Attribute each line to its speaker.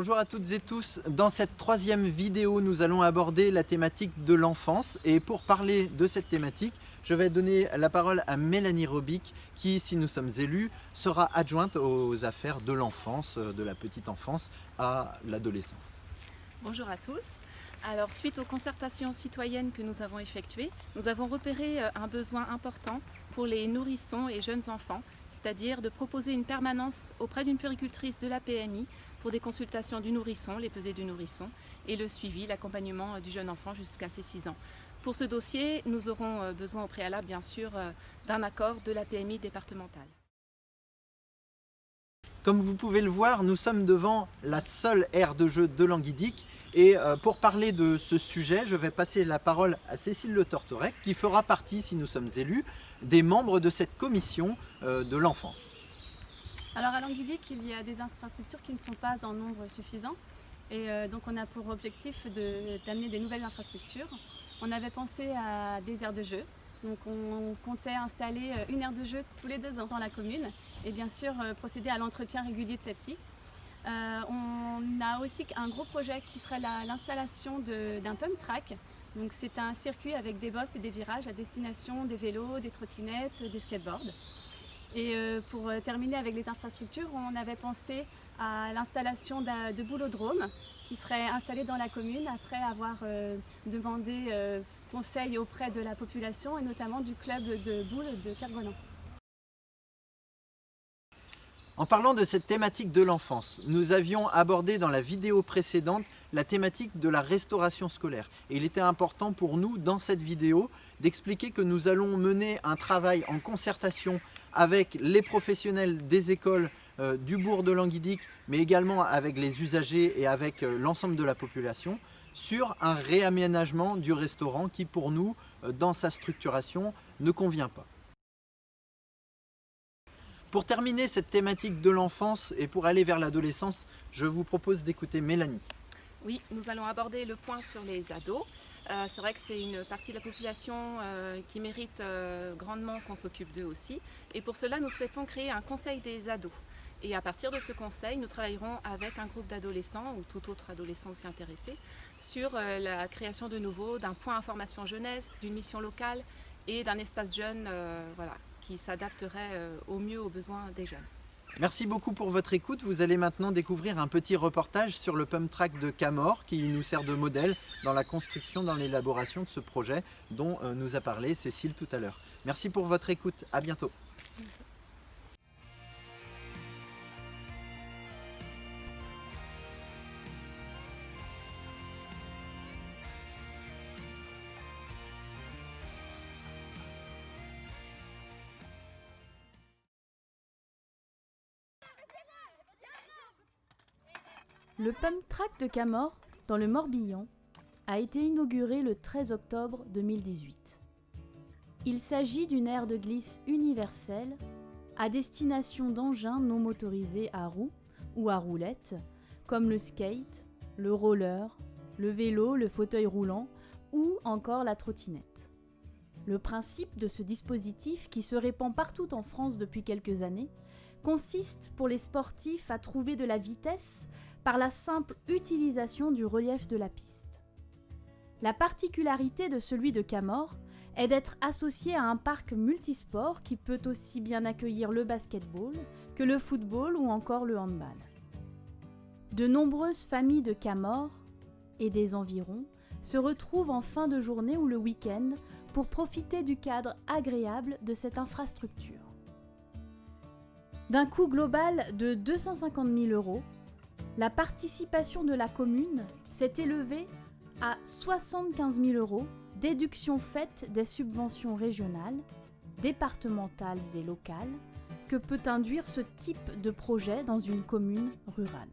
Speaker 1: Bonjour à toutes et tous, dans cette troisième vidéo nous allons aborder la thématique de l'enfance et pour parler de cette thématique je vais donner la parole à Mélanie Robic qui, si nous sommes élus, sera adjointe aux affaires de l'enfance, de la petite enfance à l'adolescence.
Speaker 2: Bonjour à tous. Alors, suite aux concertations citoyennes que nous avons effectuées, nous avons repéré un besoin important pour les nourrissons et jeunes enfants, c'est-à-dire de proposer une permanence auprès d'une puéricultrice de la PMI pour des consultations du nourrisson, les pesées du nourrisson, et le suivi, l'accompagnement du jeune enfant jusqu'à ses 6 ans. Pour ce dossier, nous aurons besoin au préalable, bien sûr, d'un accord de la PMI départementale.
Speaker 1: Comme vous pouvez le voir, nous sommes devant la seule aire de jeu de Languidic et pour parler de ce sujet, je vais passer la parole à Cécile Le Tortorec qui fera partie, si nous sommes élus, des membres de cette commission de l'enfance.
Speaker 3: Alors à Languidic, il y a des infrastructures qui ne sont pas en nombre suffisant et donc on a pour objectif d'amener des nouvelles infrastructures. On avait pensé à des aires de jeu. Donc on comptait installer une aire de jeu tous les 2 ans dans la commune et bien sûr procéder à l'entretien régulier de celle-ci. On a aussi un gros projet qui serait l'installation d'un pump track. Donc c'est un circuit avec des bosses et des virages à destination des vélos, des trottinettes, des skateboards. Et pour terminer avec les infrastructures, on avait pensé à l'installation de boulodromes qui seraient installés dans la commune après avoir demandé conseil auprès de la population et notamment du club de boules de Kergonan.
Speaker 1: En parlant de cette thématique de l'enfance, nous avions abordé dans la vidéo précédente la thématique de la restauration scolaire. Et il était important pour nous, dans cette vidéo, d'expliquer que nous allons mener un travail en concertation avec les professionnels des écoles du bourg de Languidic, mais également avec les usagers et avec l'ensemble de la population, sur un réaménagement du restaurant qui, pour nous, dans sa structuration, ne convient pas. Pour terminer cette thématique de l'enfance et pour aller vers l'adolescence, je vous propose d'écouter Mélanie.
Speaker 2: Oui, nous allons aborder le point sur les ados. C'est vrai que c'est une partie de la population qui mérite grandement qu'on s'occupe d'eux aussi. Et pour cela, nous souhaitons créer un conseil des ados. Et à partir de ce conseil, nous travaillerons avec un groupe d'adolescents ou tout autre adolescent aussi intéressé sur la création de nouveau d'un point information jeunesse, d'une mission locale et d'un espace jeune qui s'adapterait au mieux aux besoins des jeunes.
Speaker 1: Merci beaucoup pour votre écoute. Vous allez maintenant découvrir un petit reportage sur le pump track de Camor qui nous sert de modèle dans la construction, dans l'élaboration de ce projet dont nous a parlé Cécile tout à l'heure. Merci pour votre écoute. À bientôt.
Speaker 4: Le pump track de Camor, dans le Morbihan, a été inauguré le 13 octobre 2018. Il s'agit d'une aire de glisse universelle à destination d'engins non motorisés à roues ou à roulettes, comme le skate, le roller, le vélo, le fauteuil roulant ou encore la trottinette. Le principe de ce dispositif, qui se répand partout en France depuis quelques années, consiste pour les sportifs à trouver de la vitesse par la simple utilisation du relief de la piste. La particularité de celui de Camor est d'être associé à un parc multisport qui peut aussi bien accueillir le basketball que le football ou encore le handball. De nombreuses familles de Camor et des environs se retrouvent en fin de journée ou le week-end pour profiter du cadre agréable de cette infrastructure. D'un coût global de 250 000 €, la participation de la commune s'est élevée à 75 000 €, déduction faite des subventions régionales, départementales et locales que peut induire ce type de projet dans une commune rurale.